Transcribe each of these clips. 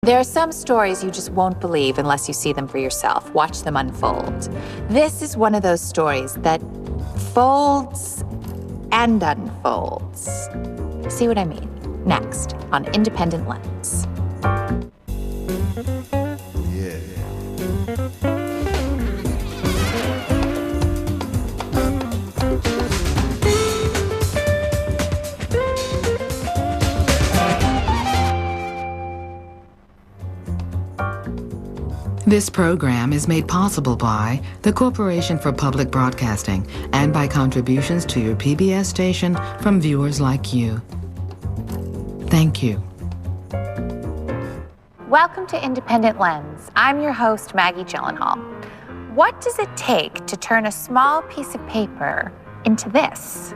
There are some stories you just won't believe unless you see them for yourself. Watch them unfold. This is one of those stories that folds and unfolds. See what I mean? Next on Independent Lens. This program is made possible by the Corporation for Public Broadcasting and by contributions to your PBS station from viewers like you. Thank you. Welcome to Independent Lens. I'm your host, Maggie Gyllenhaal. What does it take to turn a small piece of paper into this?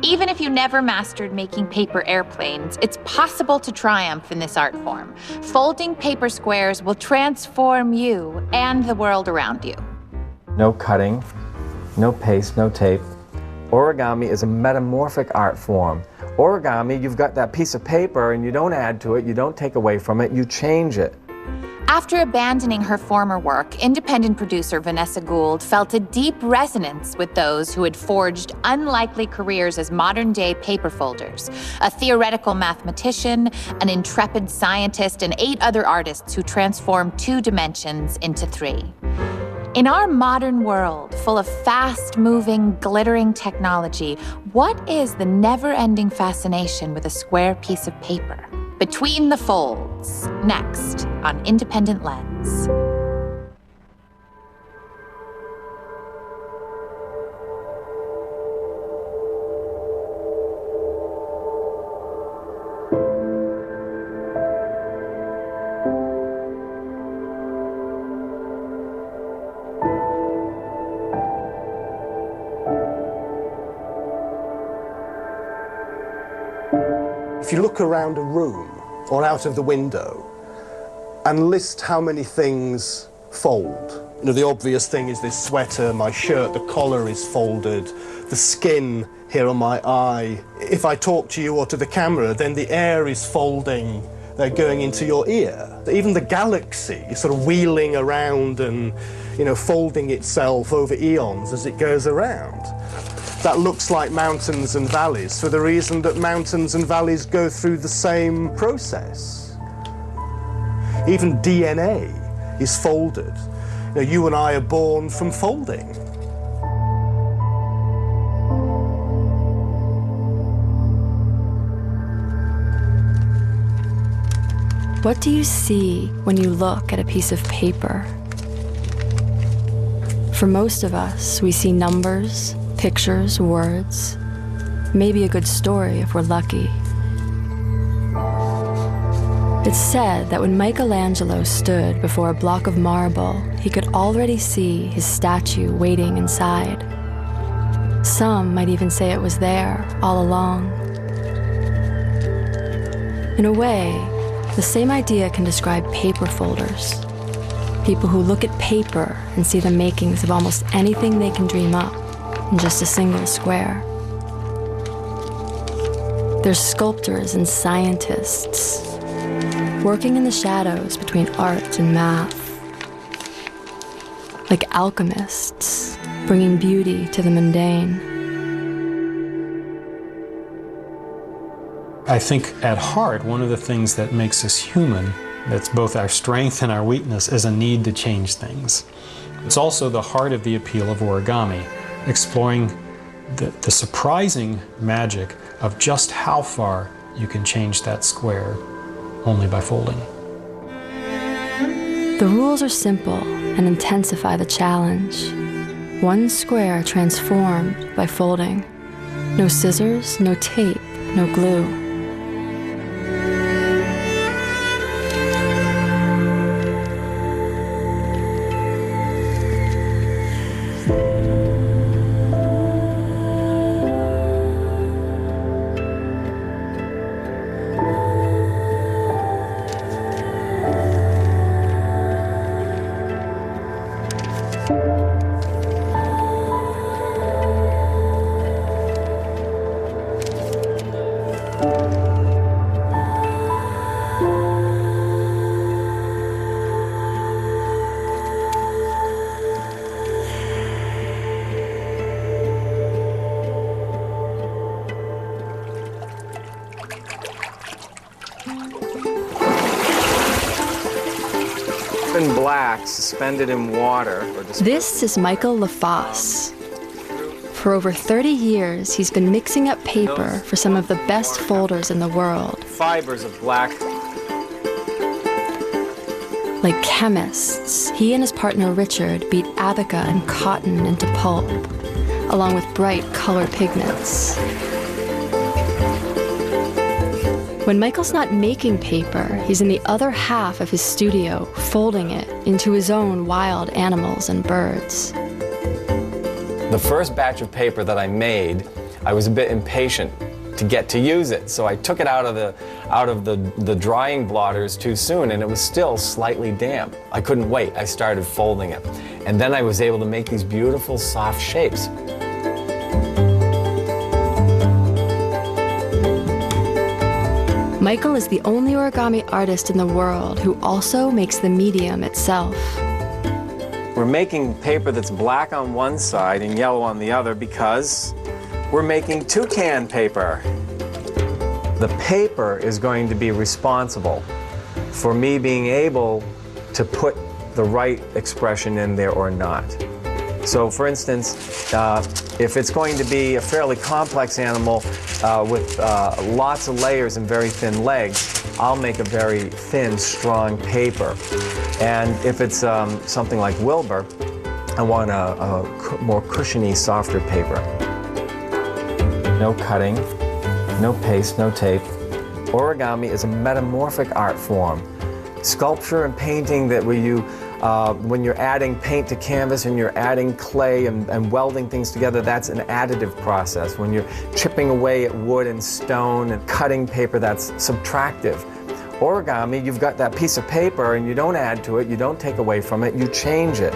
Even if you never mastered making paper airplanes, it's possible to triumph in this art form. Folding paper squares will transform you and the world around you. No cutting, no paste, no tape. Origami is a metamorphic art form. Origami, you've got that piece of paper and you don't add to it, you don't take away from it, you change it. After abandoning her former work, independent producer Vanessa Gould felt a deep resonance with those who had forged unlikely careers as modern-day paper folders, a theoretical mathematician, an intrepid scientist, and 8 other artists who transformed 2 dimensions into 3. In our modern world, full of fast-moving, glittering technology, what is the never-ending fascination with a square piece of paper? Between the Folds, next on Independent Lens. If you look around a room or out of the window and list how many things fold. You know, the obvious thing is this sweater, my shirt, the collar is folded, the skin here on my eye. If I talk to you or to the camera, then the air is folding, they're going into your ear. Even the galaxy is sort of wheeling around and, you know, folding itself over eons as it goes around. That looks like mountains and valleys for the reason that mountains and valleys go through the same process. Even DNA is folded. You know, you and I are born from folding. What do you see when you look at a piece of paper? For most of us, we see numbers, pictures, words, maybe a good story if we're lucky. It's said that when Michelangelo stood before a block of marble, he could already see his statue waiting inside. Some might even say it was there all along. In a way, the same idea can describe paper folders. People who look at paper and see the makings of almost anything they can dream up in just a single square. There's sculptors and scientists working in the shadows between art and math, like alchemists bringing beauty to the mundane. I think at heart, one of the things that makes us human, that's both our strength and our weakness, is a need to change things. It's also the heart of the appeal of origami, exploring the surprising magic of just how far you can change that square only by folding. The rules are simple and intensify the challenge. One square transformed by folding. No scissors, no tape, no glue. in black, suspended in water. This is Michael Lafosse. For over 30 years, he's been mixing up paper for some of the best folders in the world. Fibers of black. Like chemists, he and his partner Richard beat abaca and cotton into pulp, along with bright color pigments. When Michael's not making paper, he's in the other half of his studio, folding it into his own wild animals and birds. The first batch of paper that I made, I was a bit impatient to get to use it, so I took it out of the drying blotters too soon, and it was still slightly damp. I couldn't wait. I started folding it, and then I was able to make these beautiful soft shapes. Michael is the only origami artist in the world who also makes the medium itself. We're making paper that's black on one side and yellow on the other because we're making toucan paper. The paper is going to be responsible for me being able to put the right expression in there or not. So for instance, if it's going to be a fairly complex animal with lots of layers and very thin legs, I'll make a very thin, strong paper. And if it's something like Wilbur, I want a more cushiony, softer paper. No cutting, no paste, no tape. Origami is a metamorphic art form. Sculpture and painting that when you're adding paint to canvas and you're adding clay and welding things together, that's an additive process. When you're chipping away at wood and stone and cutting paper, that's subtractive. Origami, you've got that piece of paper and you don't add to it, you don't take away from it, you change it.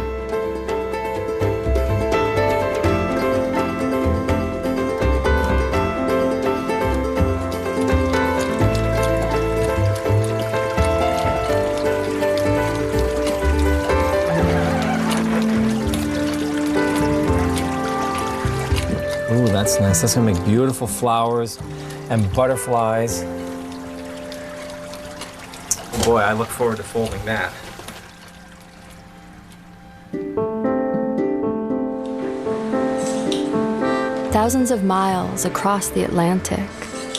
Ooh, that's nice. That's gonna make beautiful flowers and butterflies. Boy, I look forward to folding that. Thousands of miles across the Atlantic,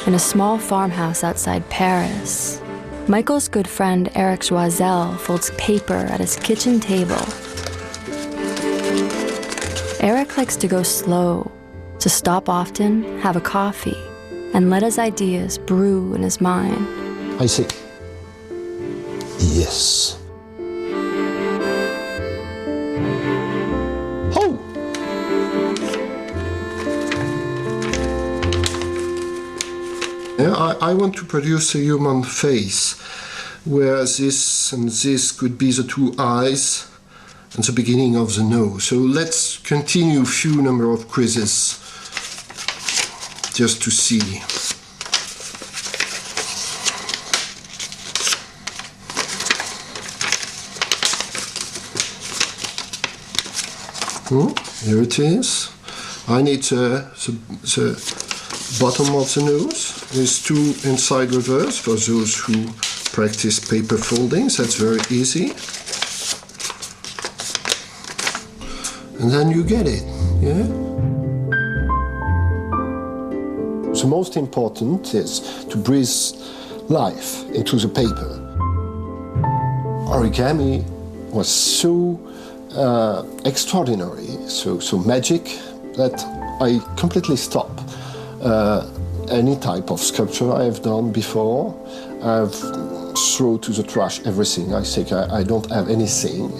in a small farmhouse outside Paris, Michael's good friend Eric Joisel folds paper at his kitchen table. Eric likes to go slow, to stop often, have a coffee, and let his ideas brew in his mind. I say, yes. Oh! Yeah, I want to produce a human face, where this and this could be the two eyes and the beginning of the nose. So let's continue a few number of creases just to see. Here it is. I need the bottom of the nose. There's two inside reverse for those who practice paper foldings. That's very easy. And then you get it, yeah? The most important is to breathe life into the paper. Origami was so extraordinary, so magic, that I completely stopped any type of sculpture I have done before. I've thrown to the trash everything. I think I don't have anything.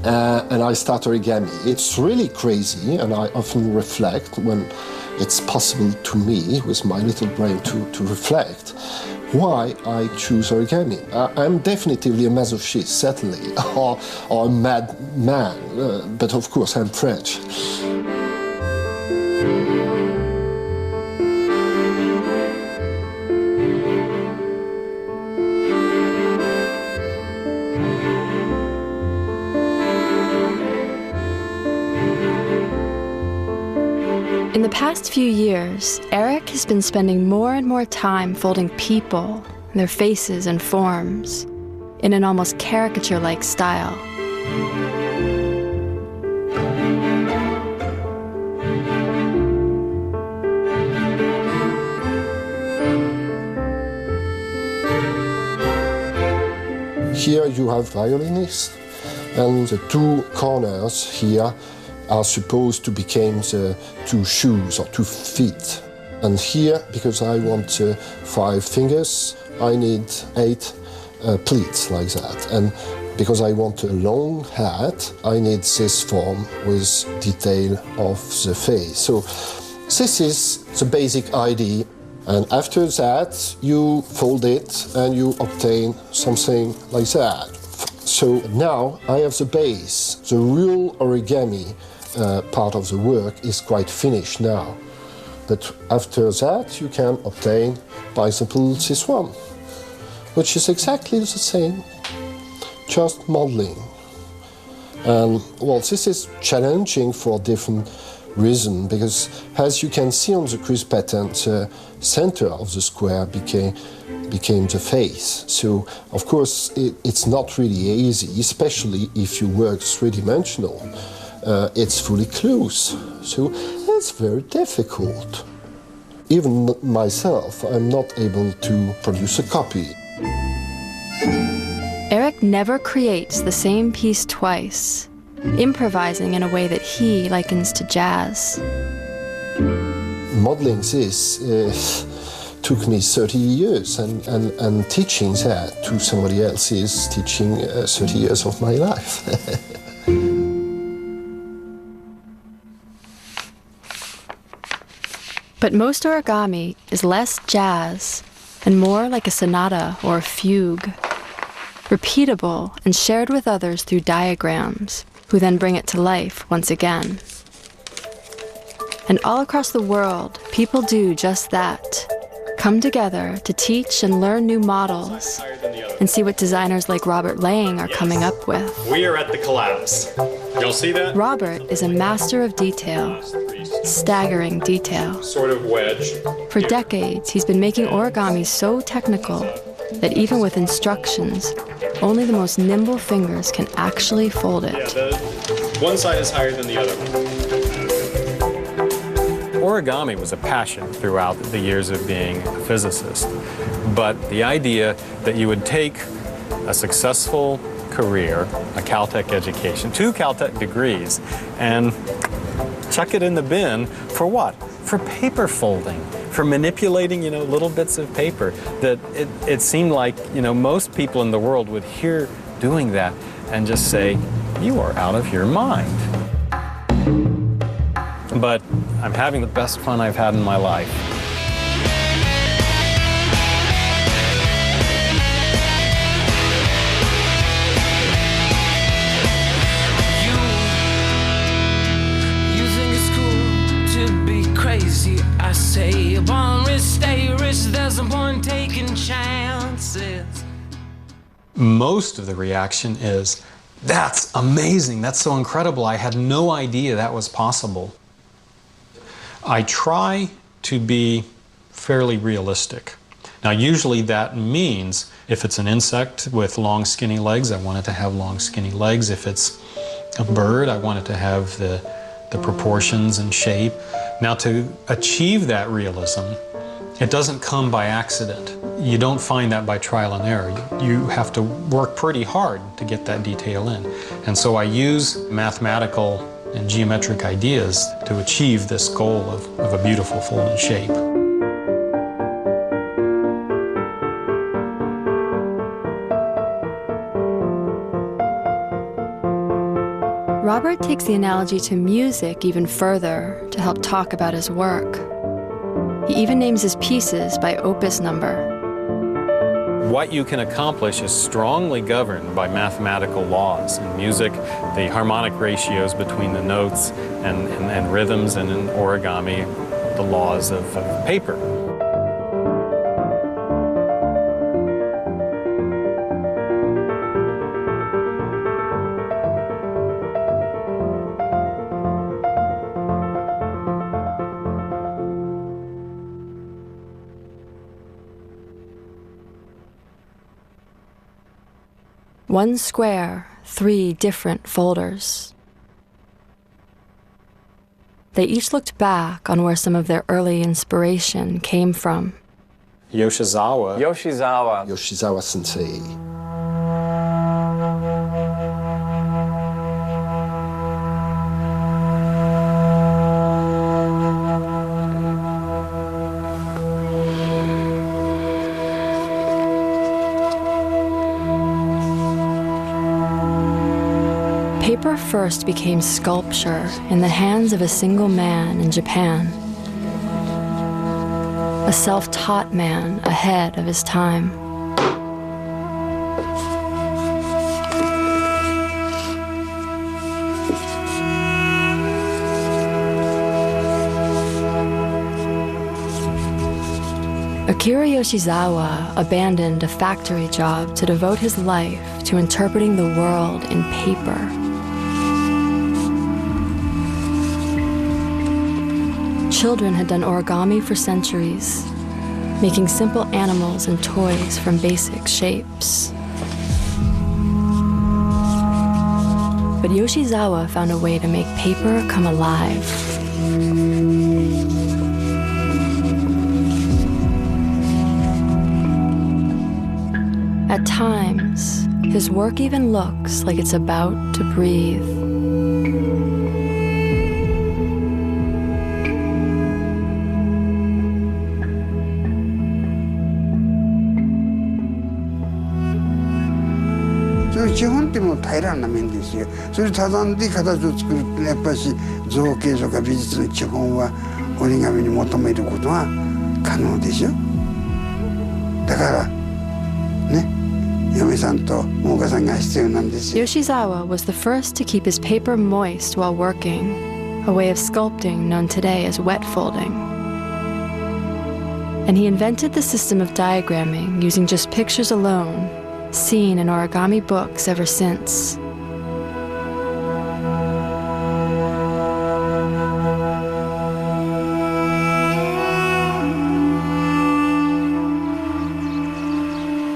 And I start origami. It's really crazy, and I often reflect when it's possible to me, with my little brain, to reflect why I choose origami. I'm definitely a masochist, certainly, or a mad man, but of course I'm French. In the past few years, Eric has been spending more and more time folding people, their faces and forms. in an almost caricature-like style. Here you have violinists, and the two corners here are supposed to become the two shoes or 2 feet. And here, because I want 5 fingers, I need 8 pleats like that. And because I want a long hat, I need this form with detail of the face. So this is the basic idea. And after that, you fold it and you obtain something like that. So now I have the base. The real origami part of the work is quite finished now. But after that, you can obtain, by example, this one, which is exactly the same, just modeling. And well, this is challenging for different reasons, because as you can see on the cruise pattern, the center of the square became the face. So, of course, it's not really easy, especially if you work three-dimensional. It's fully close, so it's very difficult. Even myself, I'm not able to produce a copy. Eric never creates the same piece twice, improvising in a way that he likens to jazz. Modeling this took me 30 years, and teaching that to somebody else is teaching 30 years of my life. But most origami is less jazz and more like a sonata or a fugue, repeatable and shared with others through diagrams, who then bring it to life once again. And all across the world, people do just that. Come together to teach and learn new models and see what designers like Robert Lang are coming up with. We are at the collapse. Y'all see that? Robert is a master of detail, staggering detail. Sort of wedge. For decades, he's been making origami so technical that even with instructions, only the most nimble fingers can actually fold it. Yeah, one side is higher than the other one. Origami was a passion throughout the years of being a physicist, but the idea that you would take a successful career, a Caltech education, 2 Caltech degrees, and chuck it in the bin for what? For paper folding, for manipulating, little bits of paper. That it seemed like, most people in the world would hear doing that and just say, you are out of your mind. But I'm having the best fun I've had in my life. I say, born rich, stay rich, there's a point taking chances. Most of the reaction is, that's amazing, that's so incredible, I had no idea that was possible. I try to be fairly realistic. Now, usually that means if it's an insect with long, skinny legs, I want it to have long, skinny legs. If it's a bird, I want it to have the proportions and shape. Now, to achieve that realism, it doesn't come by accident. You don't find that by trial and error. You have to work pretty hard to get that detail in. And so I use mathematical and geometric ideas to achieve this goal of a beautiful folded shape. Robert takes the analogy to music even further to help talk about his work. He even names his pieces by opus number. What you can accomplish is strongly governed by mathematical laws. In music, the harmonic ratios between the notes and rhythms, and in origami, the laws of paper. One square, 3 different folders. They each looked back on where some of their early inspiration came from. Yoshizawa. Yoshizawa sensei. Paper first became sculpture in the hands of a single man in Japan. A self-taught man ahead of his time. Akira Yoshizawa abandoned a factory job to devote his life to interpreting the world in paper. Children had done origami for centuries, making simple animals and toys from basic shapes. But Yoshizawa found a way to make paper come alive. At times, his work even looks like it's about to breathe. So 基本ってもう平らな面ですよ。それを畳んで形を作るってやっぱし造形とか美術の基本は折り紙に求めることが可能でしょ。だからね、嫁さんとお母さんが必要なんですよ。Yoshizawa was the first to keep his paper moist while working, a way of sculpting known today as wet folding. And he invented the system of diagramming using just pictures alone, seen in origami books ever since.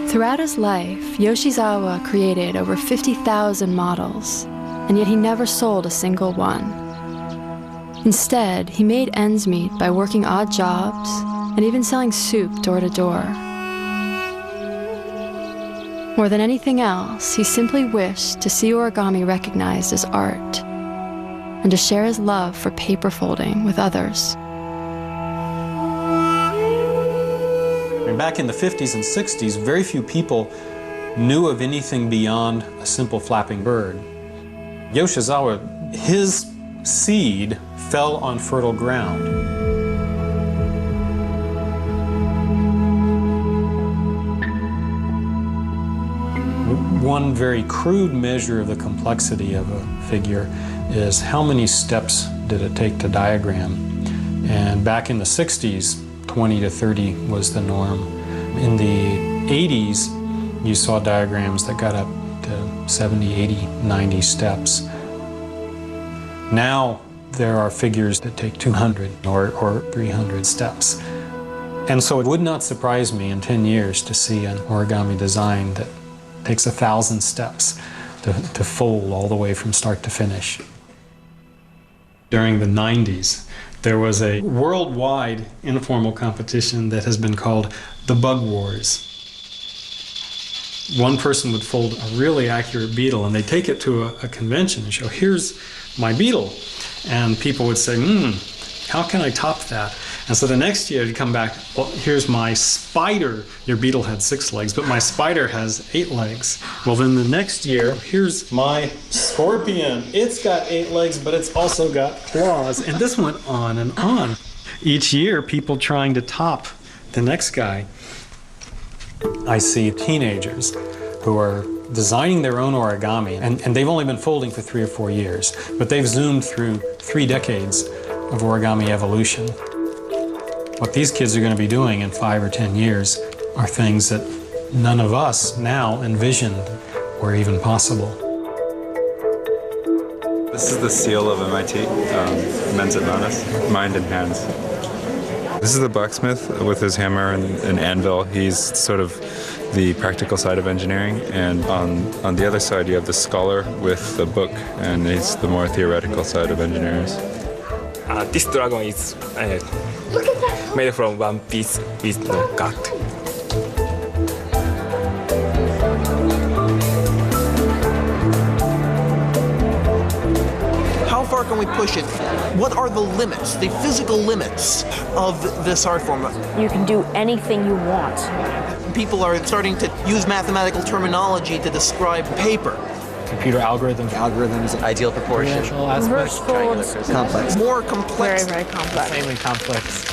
Throughout his life, Yoshizawa created over 50,000 models, and yet he never sold a single one. Instead, he made ends meet by working odd jobs and even selling soup door to door. More than anything else, he simply wished to see origami recognized as art and to share his love for paper folding with others. Back in the 50s and 60s, very few people knew of anything beyond a simple flapping bird. Yoshizawa, his seed fell on fertile ground. One very crude measure of the complexity of a figure is how many steps did it take to diagram. And back in the 60s, 20 to 30 was the norm. In the 80s, you saw diagrams that got up to 70, 80, 90 steps. Now, there are figures that take 200 or 300 steps. And so it would not surprise me in 10 years to see an origami design that takes 1,000 steps to fold all the way from start to finish. During the 90s, there was a worldwide informal competition that has been called the Bug Wars. One person would fold a really accurate beetle, and they'd take it to a convention and show, here's my beetle. And people would say, how can I top that? And so the next year it'd come back, well, here's my spider. Your beetle had 6 legs, but my spider has 8 legs. Well, then the next year, here's my scorpion. It's got 8 legs, but it's also got claws. And this went on and on. Each year, people trying to top the next guy. I see teenagers who are designing their own origami, and they've only been folding for 3 or 4 years, but they've zoomed through 3 decades of origami evolution. What these kids are going to be doing in 5 or 10 years are things that none of us now envisioned were even possible. This is the seal of MIT, Mens et Manus, mind and hands. This is the blacksmith with his hammer and anvil. He's sort of the practical side of engineering, and on the other side you have the scholar with the book, and he's the more theoretical side of engineers. This dragon is made from one piece with no cut. How far can we push it? What are the limits, the physical limits of this art form? You can do anything you want. People are starting to use mathematical terminology to describe paper. Computer algorithms. Algorithms, ideal proportion. Reverse folds. Complex. More complex. Very, very complex. Insanely complex.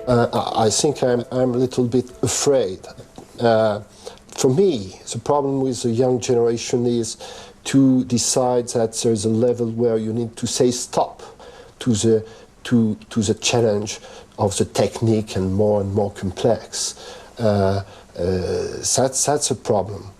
I think I'm a little bit afraid. For me, the problem with the young generation is to decide that there's a level where you need to say stop to the challenge of the technique and more complex. That's a problem.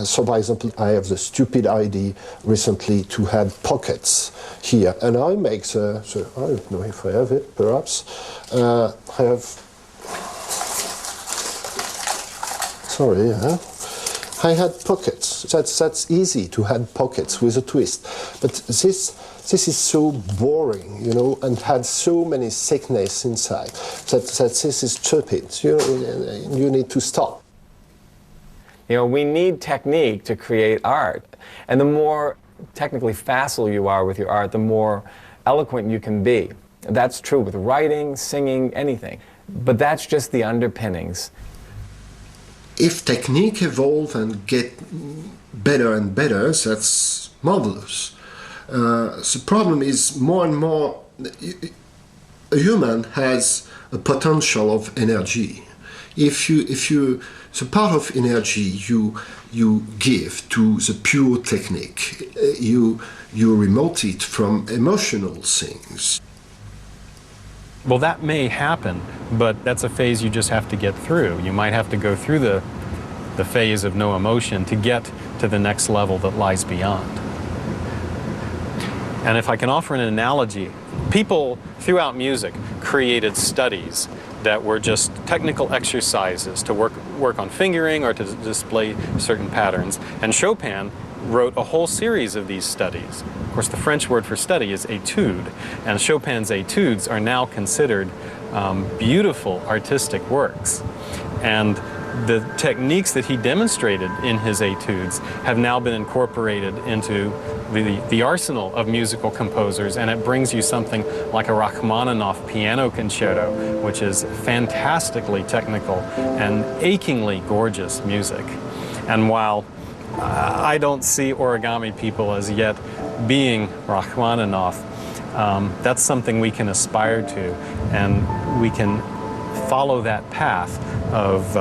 So, by example, I have the stupid idea recently to have pockets here, and I make I don't know if I have it, perhaps. I have. Sorry, I had pockets. That's easy to have pockets with a twist, but this is so boring, you know, and had so many sickness inside that this is stupid. You need to stop. You know, we need technique to create art, and the more technically facile you are with your art, the more eloquent you can be. That's true with writing, singing, anything. But that's just the underpinnings. If technique evolve and get better and better, that's marvelous. The problem is more and more, a human has a potential of energy. If you the part of energy you give to the pure technique, you remote it from emotional things. Well, that may happen, but that's a phase you just have to get through. You might have to go through the phase of no emotion to get to the next level that lies beyond. And if I can offer an analogy, people throughout music created studies that were just technical exercises to work on fingering or to display certain patterns. And Chopin wrote a whole series of these studies. Of course, the French word for study is étude, and Chopin's études are now considered beautiful artistic works. And the techniques that he demonstrated in his études have now been incorporated into the arsenal of musical composers, and it brings you something like a Rachmaninoff piano concerto, which is fantastically technical and achingly gorgeous music. And while I don't see origami people as yet being Rachmaninoff, that's something we can aspire to, and we can follow that path of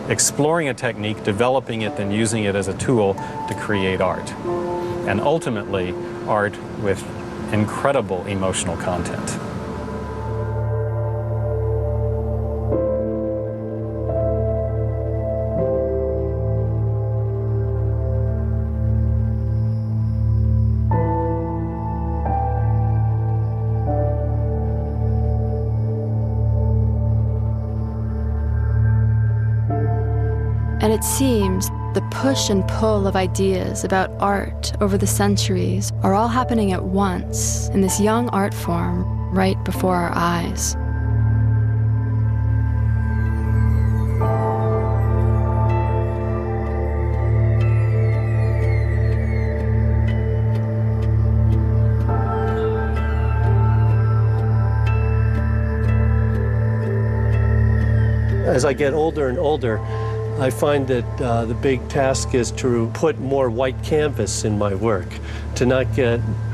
exploring a technique, developing it, and using it as a tool to create art. And ultimately, art with incredible emotional content. And it seems the push and pull of ideas about art over the centuries are all happening at once in this young art form right before our eyes. As I get older and older, I find that the big task is to put more white canvas in my work, to not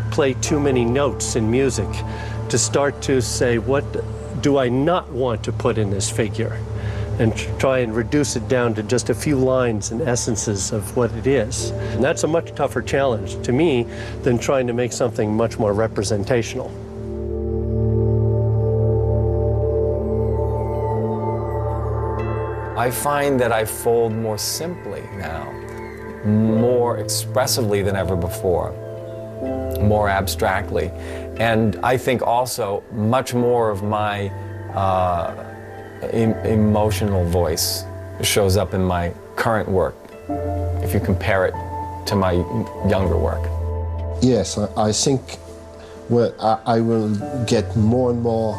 play too many notes in music, to start to say, what do I not want to put in this figure? And try and reduce it down to just a few lines and essences of what it is. And that's a much tougher challenge to me than trying to make something much more representational. I find that I fold more simply now, more expressively than ever before, more abstractly. And I think also much more of my emotional voice shows up in my current work, if you compare it to my younger work. Yes, I think I will get more and more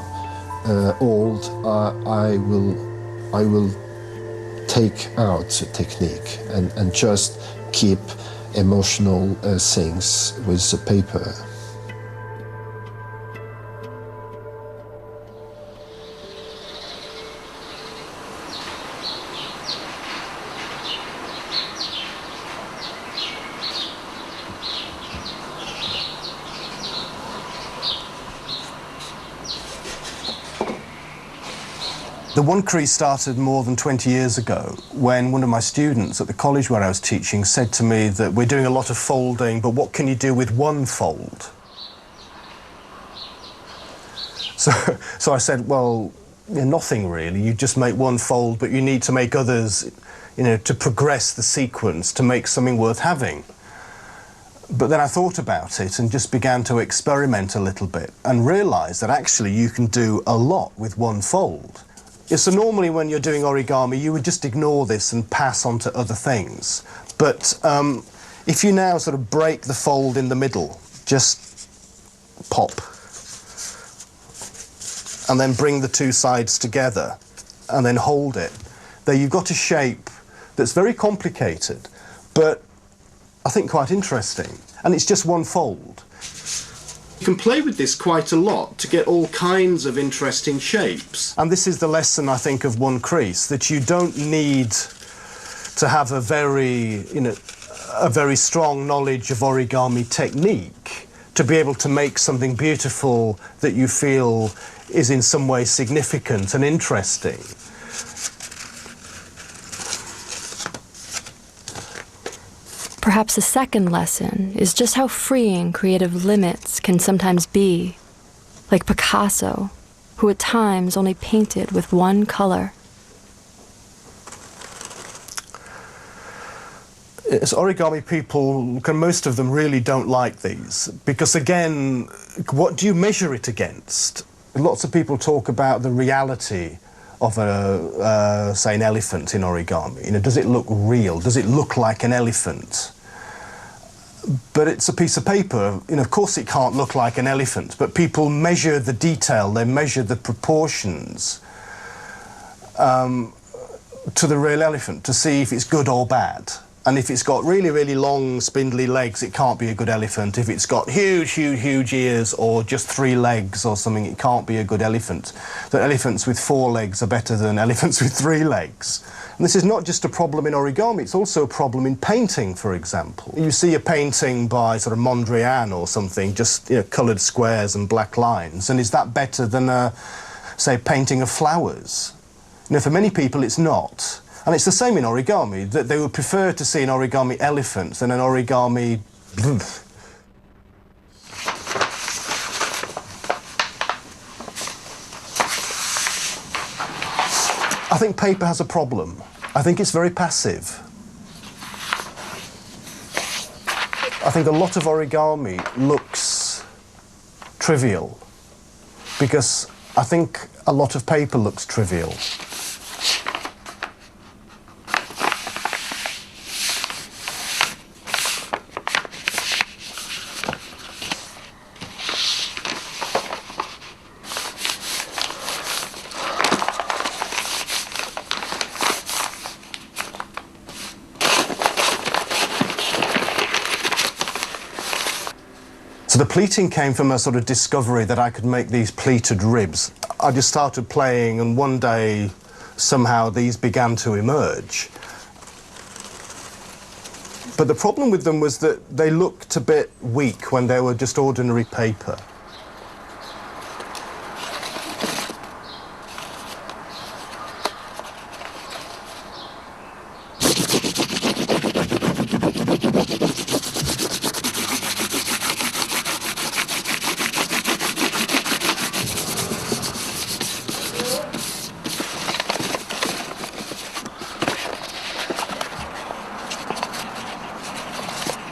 old. I will take out the technique and just keep emotional things with the paper. The one crease started more than 20 years ago when one of my students at the college where I was teaching said to me that we're doing a lot of folding, but what can you do with one fold? So I said, well, nothing really. You just make one fold, but you need to make others, to progress the sequence, to make something worth having. But then I thought about it and just began to experiment a little bit and realised that actually you can do a lot with one fold. So normally when you're doing origami, you would just ignore this and pass on to other things. But if you now sort of break the fold in the middle, just pop, and then bring the two sides together, and then hold it, there you've got a shape that's very complicated, but I think quite interesting. And it's just one fold. You can play with this quite a lot to get all kinds of interesting shapes. And this is the lesson, I think, of one crease, that you don't need to have a very strong knowledge of origami technique to be able to make something beautiful that you feel is in some way significant and interesting. Perhaps a second lesson is just how freeing creative limits can sometimes be, like Picasso, who at times only painted with one color. As origami people, most of them really don't like these, because again, what do you measure it against? Lots of people talk about the reality of say an elephant in origami. Does it look real? Does it look like an elephant? But it's a piece of paper. Of course it can't look like an elephant, but people measure the detail, they measure the proportions to the real elephant to see if it's good or bad. And if it's got really, really long, spindly legs, it can't be a good elephant. If it's got huge, huge, huge ears or just 3 legs or something, it can't be a good elephant. So elephants with 4 legs are better than elephants with 3 legs. And this is not just a problem in origami, it's also a problem in painting, for example. You see a painting by sort of Mondrian or something, just coloured squares and black lines, and is that better than say, painting of flowers? For many people it's not. And it's the same in origami, that they would prefer to see an origami elephant than an origami... I think paper has a problem. I think it's very passive. I think a lot of origami looks trivial because I think a lot of paper looks trivial. So the pleating came from a sort of discovery that I could make these pleated ribs. I just started playing and one day somehow these began to emerge. But the problem with them was that they looked a bit weak when they were just ordinary paper.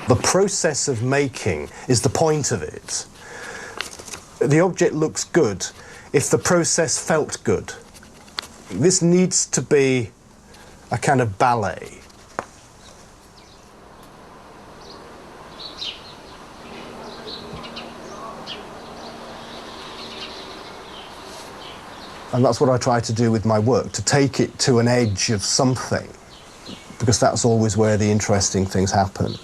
The process of making is the point of it. The object looks good if the process felt good. This needs to be a kind of ballet. And that's what I try to do with my work, to take it to an edge of something, because that's always where the interesting things happen.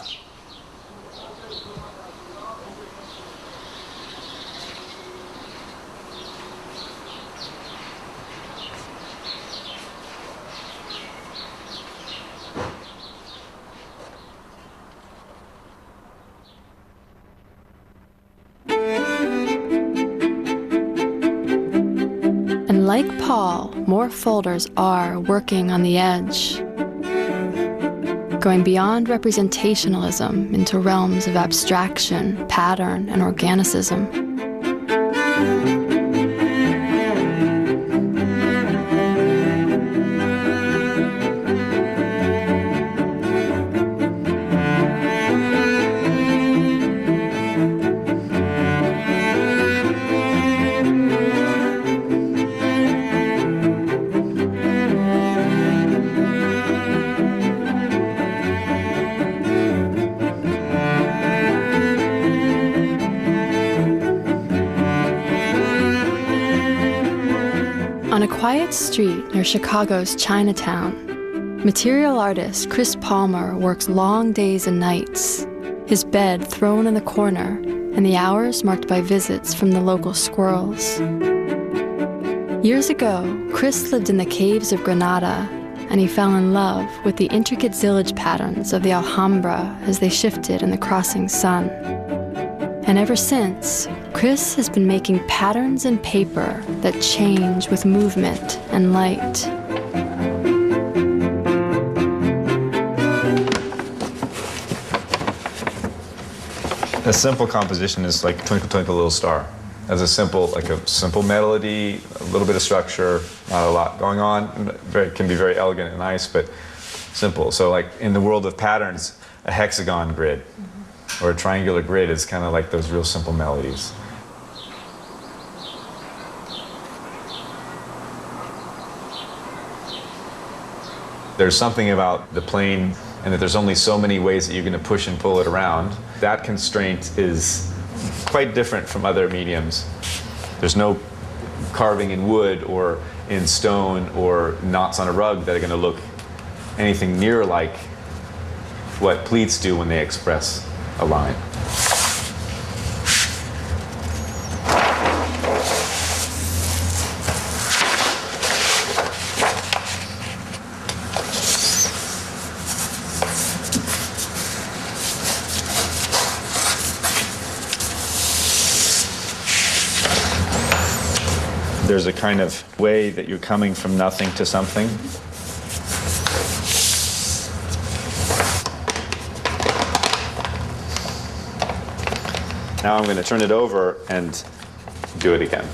And like Paul, more folders are working on the edge, going beyond representationalism into realms of abstraction, pattern, and organicism. On a quiet street near Chicago's Chinatown, material artist Chris Palmer works long days and nights, his bed thrown in the corner and the hours marked by visits from the local squirrels. Years ago, Chris lived in the caves of Granada, and he fell in love with the intricate zillage patterns of the Alhambra as they shifted in the crossing sun. And ever since, Chris has been making patterns in paper that change with movement and light. A simple composition is like Twinkle Twinkle Little Star. As a simple melody, a little bit of structure, not a lot going on. Can be very elegant and nice, but simple. So like in the world of patterns, a hexagon grid or a triangular grid is kind of like those real simple melodies. There's something about the plane and that there's only so many ways that you're going to push and pull it around. That constraint is quite different from other mediums. There's no carving in wood or in stone or knots on a rug that are going to look anything near like what pleats do when they express a line. There's a kind of way that you're coming from nothing to something. Now I'm going to turn it over and do it again.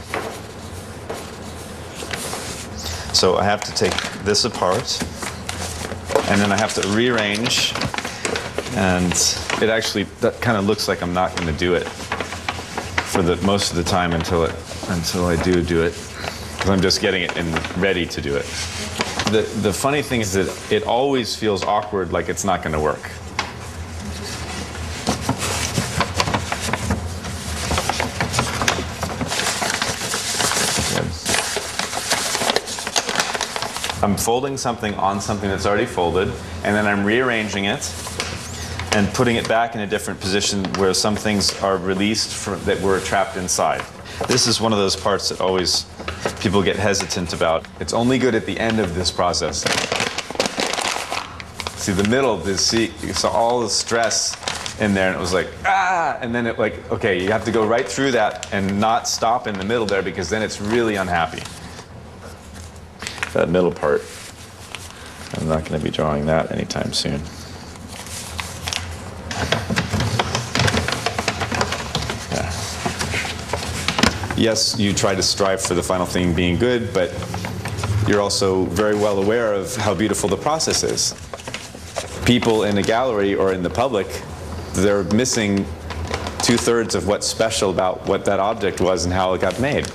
So I have to take this apart, and then I have to rearrange, and it actually, that kind of looks like I'm not going to do it for the most of the time until I do it, because I'm just getting it ready to do it. The funny thing is that it always feels awkward, like it's not going to work. I'm folding something on something that's already folded, and then I'm rearranging it and putting it back in a different position where some things are released that were trapped inside. This is one of those parts that always people get hesitant about. It's only good at the end of this process. See, the middle, you saw all the stress in there, and it was like, ah! And then it like, okay, you have to go right through that and not stop in the middle there, because then it's really unhappy. That middle part, I'm not going to be drawing that anytime soon. Yeah. Yes, you try to strive for the final thing being good, but you're also very well aware of how beautiful the process is. People in a gallery or in the public, they're missing 2/3 of what's special about what that object was and how it got made.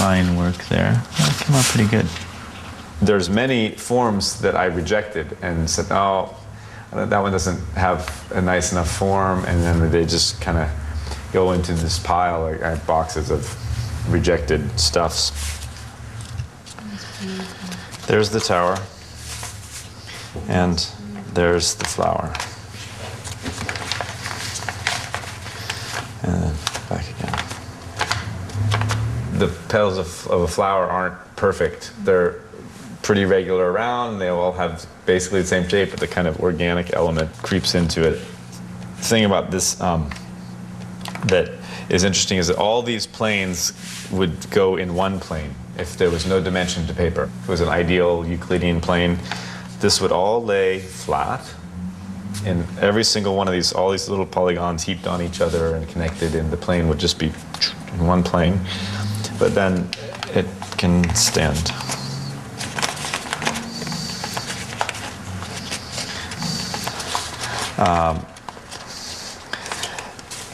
fine work there. That came out pretty good. There's many forms that I rejected and said, oh, that one doesn't have a nice enough form, and then they just kind of go into this pile, like I have boxes of rejected stuffs. There's the tower, and there's the flower. And then back again. The petals of a flower aren't perfect. They're pretty regular around. They all have basically the same shape, but the kind of organic element creeps into it. The thing about this that is interesting is that all these planes would go in one plane if there was no dimension to paper. If it was an ideal Euclidean plane, this would all lay flat, and every single one of these, all these little polygons heaped on each other and connected, and the plane would just be in one plane. But then it can stand.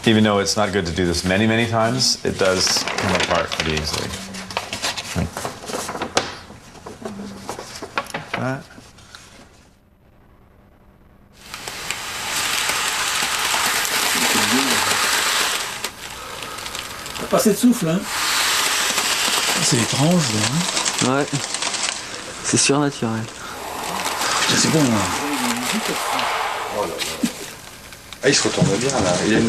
Even though it's not good to do this many, many times, it does come apart pretty easily. Like that. Pas assez de souffle, hein? C'est étrange, là. Ouais, c'est surnaturel. C'est bon, là. Ah, il se retourne bien, là. Il a une...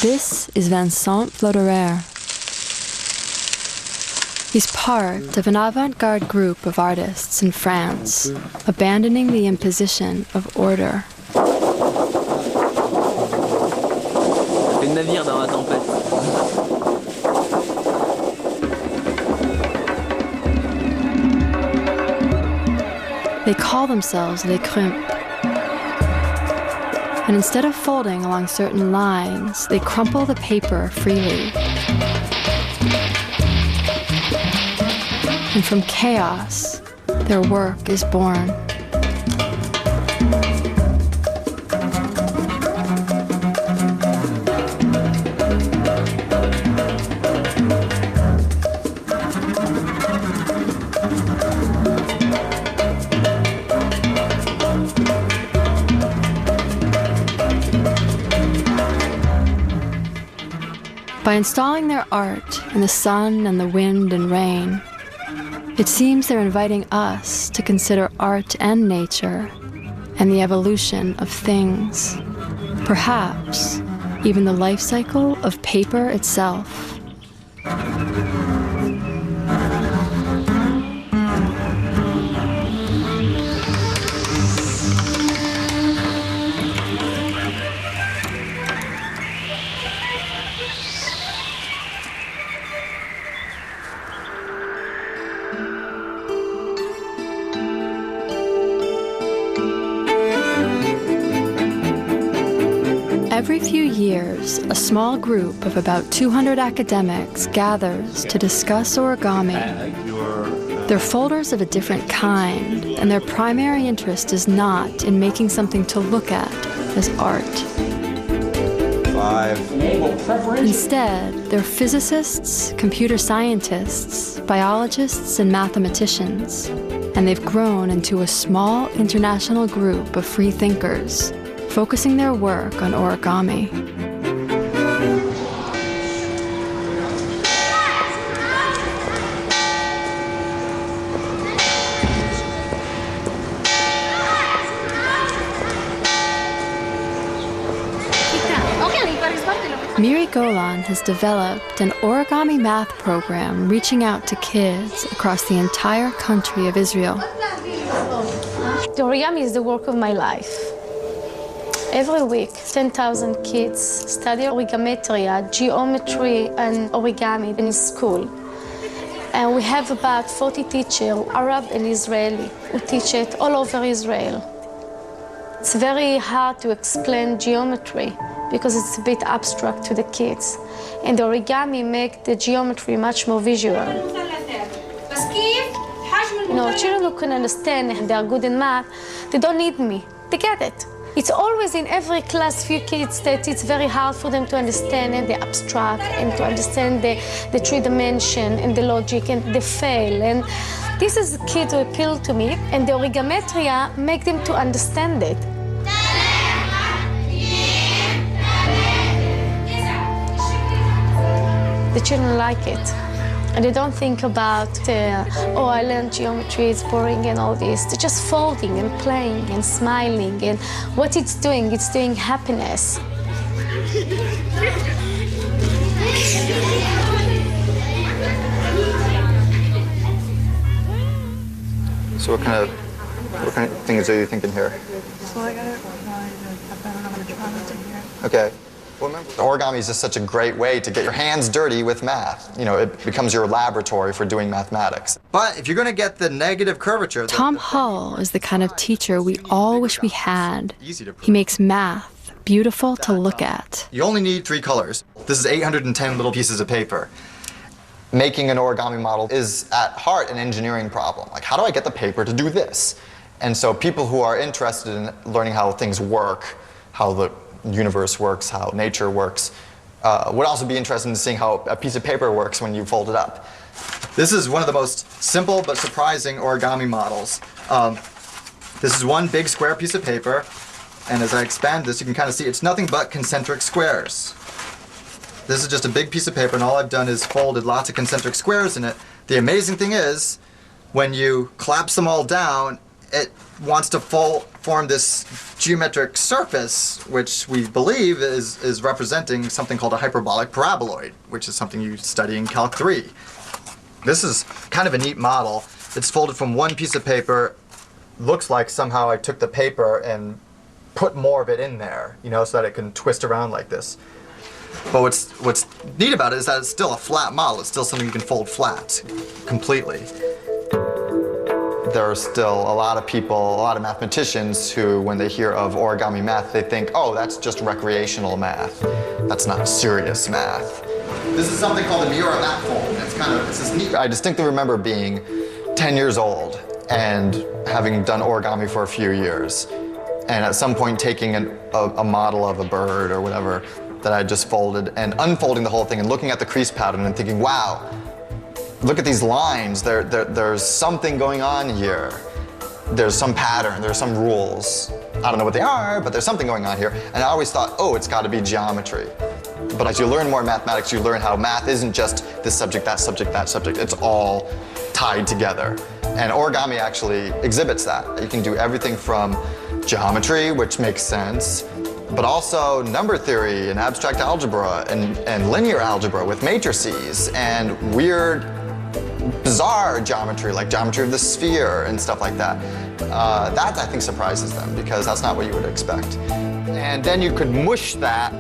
This is Vincent Floderer. He's part of an avant-garde group of artists in France, abandoning the imposition of order. Le navire dans la tempête. They call themselves Les Crump. And instead of folding along certain lines, they crumple the paper freely. And from chaos, their work is born. By installing their art in the sun and the wind and rain, it seems they're inviting us to consider art and nature and the evolution of things, perhaps even the life cycle of paper itself. Every few years, a small group of about 200 academics gathers to discuss origami. They're folders of a different kind, and their primary interest is not in making something to look at as art. 5. Instead, they're physicists, computer scientists, biologists, and mathematicians, and they've grown into a small international group of free thinkers, focusing their work on origami. Miri Golan has developed an origami math program reaching out to kids across the entire country of Israel. The origami is the work of my life. Every week, 10,000 kids study origametria, geometry, and origami in school. And we have about 40 teachers, Arab and Israeli, who teach it all over Israel. It's very hard to explain geometry because it's a bit abstract to the kids. And the origami make the geometry much more visual. You know, children who can understand and they are good in math, they don't need me. They get it. It's always in every class few kids that it's very hard for them to understand and the abstract and to understand the three dimension and the logic and the fail. And this is a kid who appealed to me, and the origametria make them to understand it. The children like it. And they don't think about, oh, I learned geometry, it's boring and all this. They're just folding and playing and smiling. And what it's doing happiness. So what kind of things are you thinking here? So I don't know how to try what's in here. Okay. Well, origami is just such a great way to get your hands dirty with math. You know, it becomes your laboratory for doing mathematics. But if you're going to get the negative curvature... Tom Hull is the kind of teacher we all wish we had. He makes math beautiful to look at. You only need 3 colors. This is 810 little pieces of paper. Making an origami model is, at heart, an engineering problem. Like, how do I get the paper to do this? And so people who are interested in learning how things work, how the universe works, how nature works, would also be interested in seeing how a piece of paper works when you fold it up. This is one of the most simple but surprising origami models. This is one big square piece of paper, and as I expand this, you can kind of see it's nothing but concentric squares. This is just a big piece of paper, and all I've done is folded lots of concentric squares in it. The amazing thing is, when you collapse them all down, it wants to form this geometric surface, which we believe is representing something called a hyperbolic paraboloid, which is something you study in Calc 3. This is kind of a neat model. It's folded from one piece of paper. Looks like somehow I took the paper and put more of it in there, you know, so that it can twist around like this. But what's neat about it is that it's still a flat model. It's still something you can fold flat, completely. There are still a lot of people, a lot of mathematicians who, when they hear of origami math, they think, oh, that's just recreational math. That's not serious math. This is something called a Miura mat fold. It's this neat. I distinctly remember being 10 years old and having done origami for a few years. And at some point taking a model of a bird or whatever that I just folded and unfolding the whole thing and looking at the crease pattern and thinking, wow, look at these lines. There's something going on here. There's some pattern, there's some rules. I don't know what they are, but there's something going on here. And I always thought, oh, it's got to be geometry. But as you learn more mathematics, you learn how math isn't just this subject, that subject, that subject. It's all tied together. And origami actually exhibits that. You can do everything from geometry, which makes sense, but also number theory and abstract algebra and linear algebra with matrices and weird, bizarre geometry, like geometry of the sphere and stuff like that. That, I think, surprises them because that's not what you would expect. And then you could mush that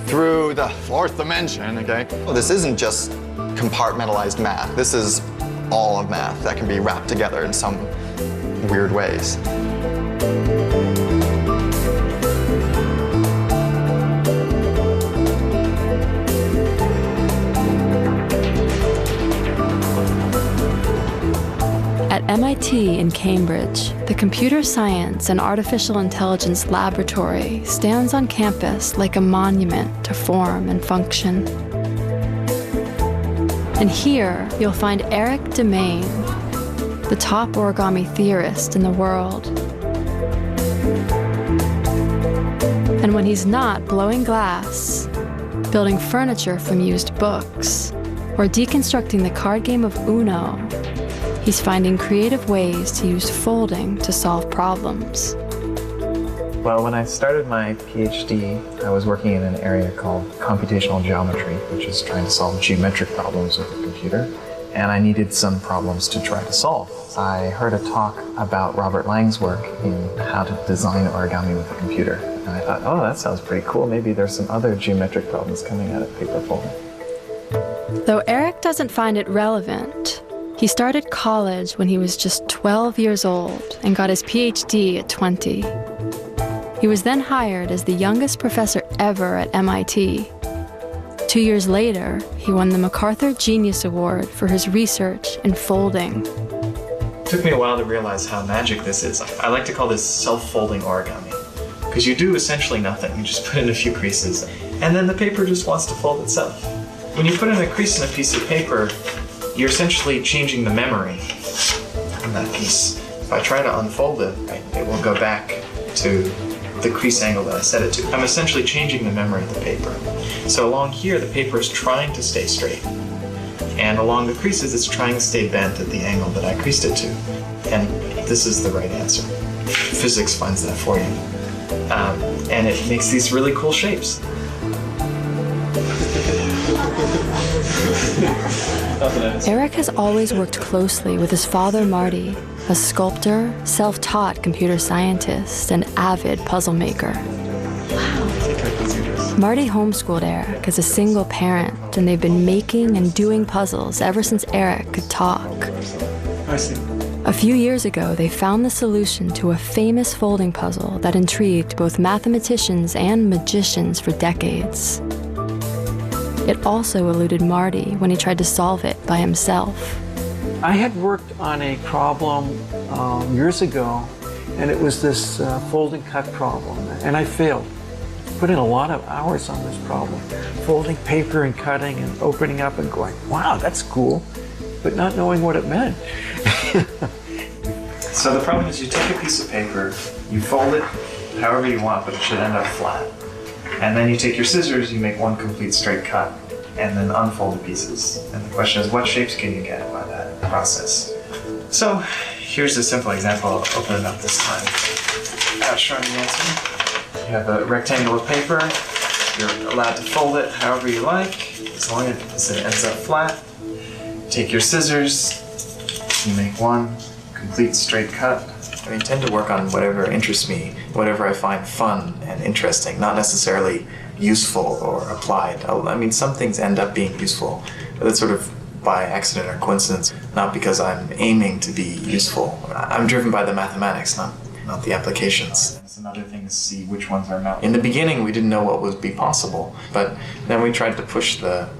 through the 4th dimension, okay? Well, this isn't just compartmentalized math. This is all of math that can be wrapped together in some weird ways. At MIT in Cambridge, the Computer Science and Artificial Intelligence Laboratory stands on campus like a monument to form and function. And here, you'll find Eric Demain, the top origami theorist in the world. And when he's not blowing glass, building furniture from used books, or deconstructing the card game of Uno, he's finding creative ways to use folding to solve problems. Well, when I started my PhD, I was working in an area called computational geometry, which is trying to solve geometric problems with a computer. And I needed some problems to try to solve. I heard a talk about Robert Lang's work in how to design origami with a computer. And I thought, oh, that sounds pretty cool. Maybe there's some other geometric problems coming out of paper folding. Though Eric doesn't find it relevant, he started college when he was just 12 years old and got his PhD at 20. He was then hired as the youngest professor ever at MIT. 2 years later, he won the MacArthur Genius Award for his research in folding. It took me a while to realize how magic this is. I like to call this self-folding origami, because you do essentially nothing. You just put in a few creases, and then the paper just wants to fold itself. When you put in a crease in a piece of paper, you're essentially changing the memory in that piece. If I try to unfold it, it will go back to the crease angle that I set it to. I'm essentially changing the memory of the paper. So along here, the paper is trying to stay straight. And along the creases, it's trying to stay bent at the angle that I creased it to. And this is the right answer. Physics finds that for you. And it makes these really cool shapes. Eric has always worked closely with his father, Marty, a sculptor, self-taught computer scientist, and avid puzzle maker. Marty homeschooled Eric as a single parent, and they've been making and doing puzzles ever since Eric could talk. I see. A few years ago, they found the solution to a famous folding puzzle that intrigued both mathematicians and magicians for decades. It also eluded Marty when he tried to solve it by himself. I had worked on a problem years ago, and it was this fold and cut problem, and I failed. Put in a lot of hours on this problem, folding paper and cutting and opening up and going, wow, that's cool, but not knowing what it meant. So the problem is you take a piece of paper, you fold it however you want, but it should end up flat. And then you take your scissors, you make one complete straight cut, and then unfold the pieces. And the question is, what shapes can you get by that process? So here's a simple example. I'll open it up this time. Without showing the answer. You have a rectangle of paper. You're allowed to fold it however you like, as long as it ends up flat. Take your scissors, you make one complete straight cut. I tend to work on whatever interests me, whatever I find fun and interesting, not necessarily useful or applied. I mean, some things end up being useful, but that's sort of by accident or coincidence, not because I'm aiming to be useful. I'm driven by the mathematics, not the applications. It's another thing to see which ones are not. In the beginning, we didn't know what would be possible, but then we tried to push the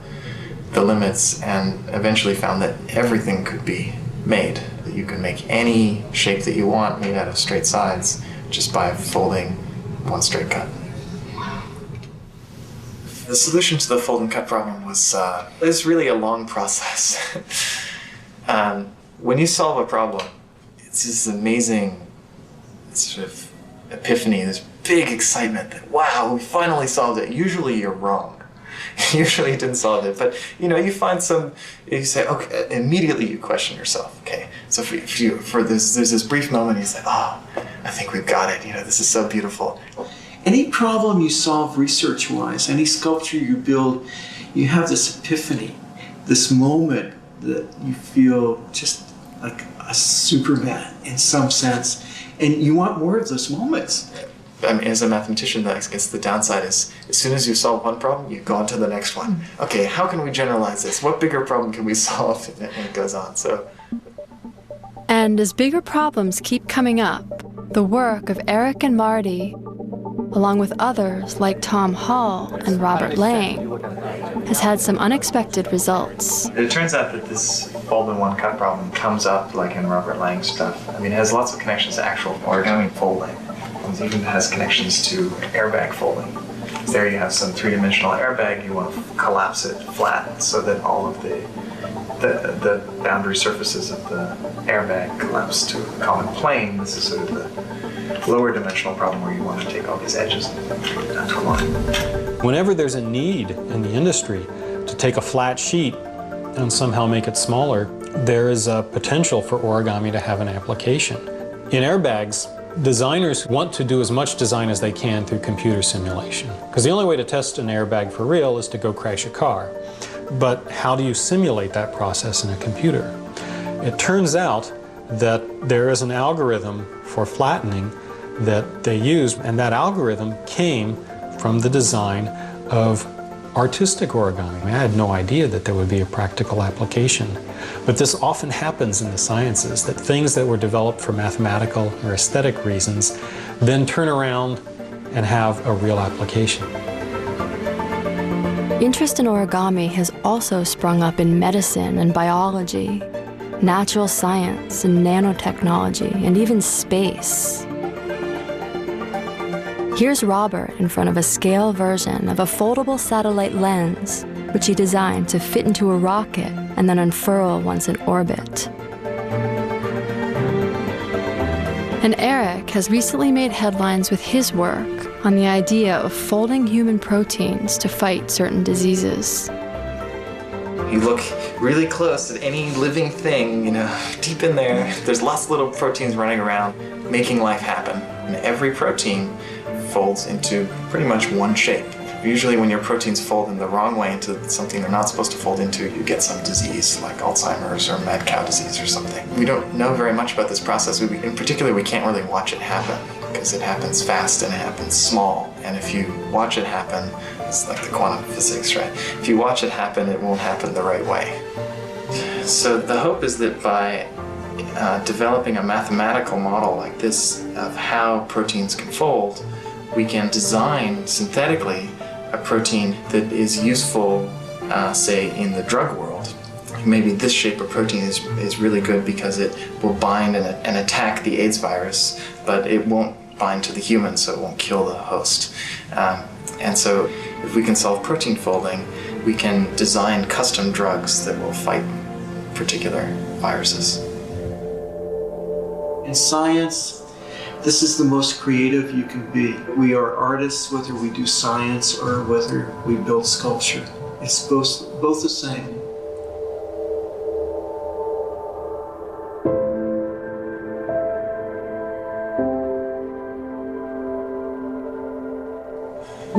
limits and eventually found that everything could be made. You can make any shape that you want made out of straight sides just by folding one straight cut. The solution to the fold and cut problem was really a long process. When you solve a problem, it's this amazing sort of epiphany, this big excitement that, wow, we finally solved it. Usually you're wrong. Usually you didn't solve it, but you find you say, okay, immediately you question yourself. Okay, so there's this brief moment you say, oh, I think we've got it. This is so beautiful. Any problem you solve research-wise, any sculpture you build, you have this epiphany, this moment that you feel just like a Superman in some sense, and you want more of those moments. I mean, as a mathematician, I guess the downside is as soon as you solve one problem, you go on to the next one. Okay, how can we generalize this? What bigger problem can we solve? And it goes on. So. And as bigger problems keep coming up, the work of Eric and Marty, along with others like Tom Hall and Robert Lang, has had some unexpected results. It turns out that this fold and one cut problem comes up like in Robert Lang's stuff. I mean, it has lots of connections to actual origami folding. It even has connections to airbag folding. There you have some three-dimensional airbag, you want to collapse it flat so that all of the boundary surfaces of the airbag collapse to a common plane. This is sort of the lower dimensional problem where you want to take all these edges down to a line. Whenever there's a need in the industry to take a flat sheet and somehow make it smaller, there is a potential for origami to have an application. In airbags, designers want to do as much design as they can through computer simulation. Because the only way to test an airbag for real is to go crash a car. But how do you simulate that process in a computer? It turns out that there is an algorithm for flattening that they use, and that algorithm came from the design of artistic origami. I had no idea that there would be a practical application. But this often happens in the sciences, that things that were developed for mathematical or aesthetic reasons then turn around and have a real application. Interest in origami has also sprung up in medicine and biology, natural science and nanotechnology, and even space. Here's Robert in front of a scale version of a foldable satellite lens, which he designed to fit into a rocket and then unfurl once in orbit. And Eric has recently made headlines with his work on the idea of folding human proteins to fight certain diseases. You look really close at any living thing, deep in there's lots of little proteins running around, making life happen. And every protein folds into pretty much one shape. Usually when your proteins fold in the wrong way into something they're not supposed to fold into, you get some disease like Alzheimer's or mad cow disease or something. We don't know very much about this process. In particular, we can't really watch it happen because it happens fast and it happens small. And if you watch it happen, it's like the quantum physics, right? If you watch it happen, it won't happen the right way. So the hope is that by developing a mathematical model like this of how proteins can fold, we can design synthetically a protein that is useful, say, in the drug world. Maybe this shape of protein is really good because it will bind and attack the AIDS virus, but it won't bind to the human, so it won't kill the host. And so if we can solve protein folding, we can design custom drugs that will fight particular viruses. In science, this is the most creative you can be. We are artists whether we do science or whether we build sculpture. It's both the same.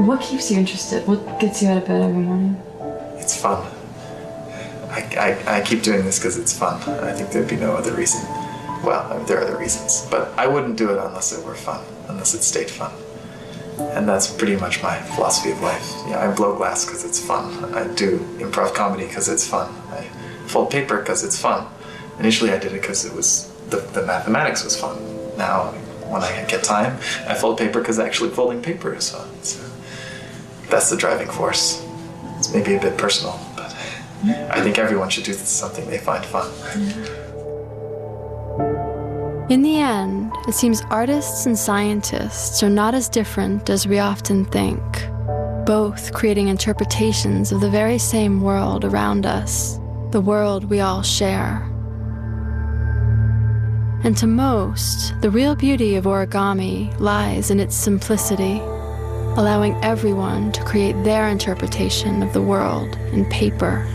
What keeps you interested? What gets you out of bed every morning? It's fun. I keep doing this because it's fun. I think there'd be no other reason. Well, there are other reasons, but I wouldn't do it unless it were fun, unless it stayed fun. And that's pretty much my philosophy of life. I blow glass because it's fun. I do improv comedy because it's fun. I fold paper because it's fun. Initially I did it because it was the mathematics was fun. Now, when I get time, I fold paper because actually folding paper is fun. So that's the driving force. It's maybe a bit personal, but I think everyone should do something they find fun. In the end, it seems artists and scientists are not as different as we often think, both creating interpretations of the very same world around us, the world we all share. And to most, the real beauty of origami lies in its simplicity, allowing everyone to create their interpretation of the world in paper.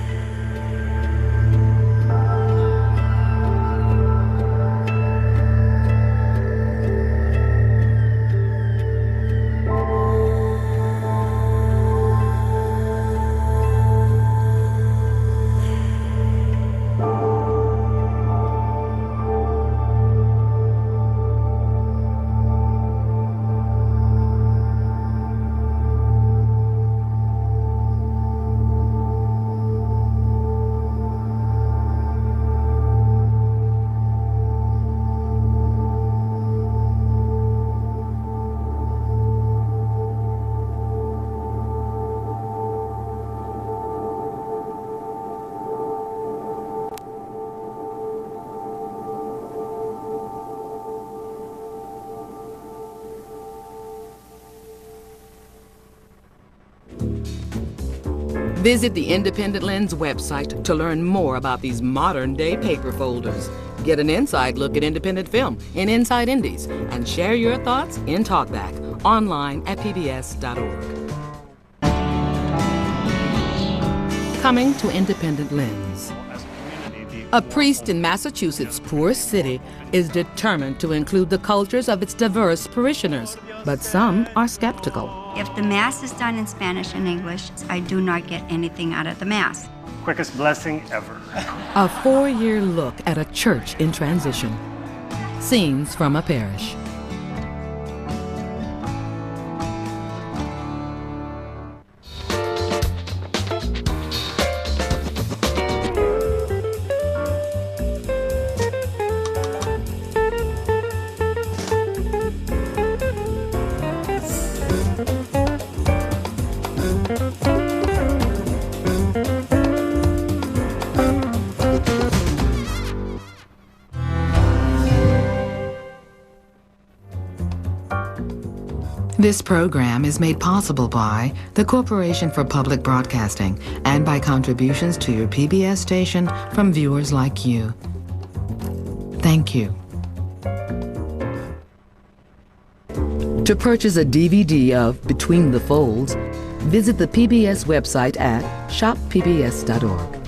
Visit the Independent Lens website to learn more about these modern-day paper folders. Get an inside look at independent film in Inside Indies and share your thoughts in Talkback online at pbs.org. Coming to Independent Lens. A priest in Massachusetts' poorest city is determined to include the cultures of its diverse parishioners, but some are skeptical. If the Mass is done in Spanish and English, I do not get anything out of the Mass. Quickest blessing ever. A 4-year look at a church in transition. Scenes from a parish. This program is made possible by the Corporation for Public Broadcasting and by contributions to your PBS station from viewers like you. Thank you. To purchase a DVD of Between the Folds, visit the PBS website at shoppbs.org.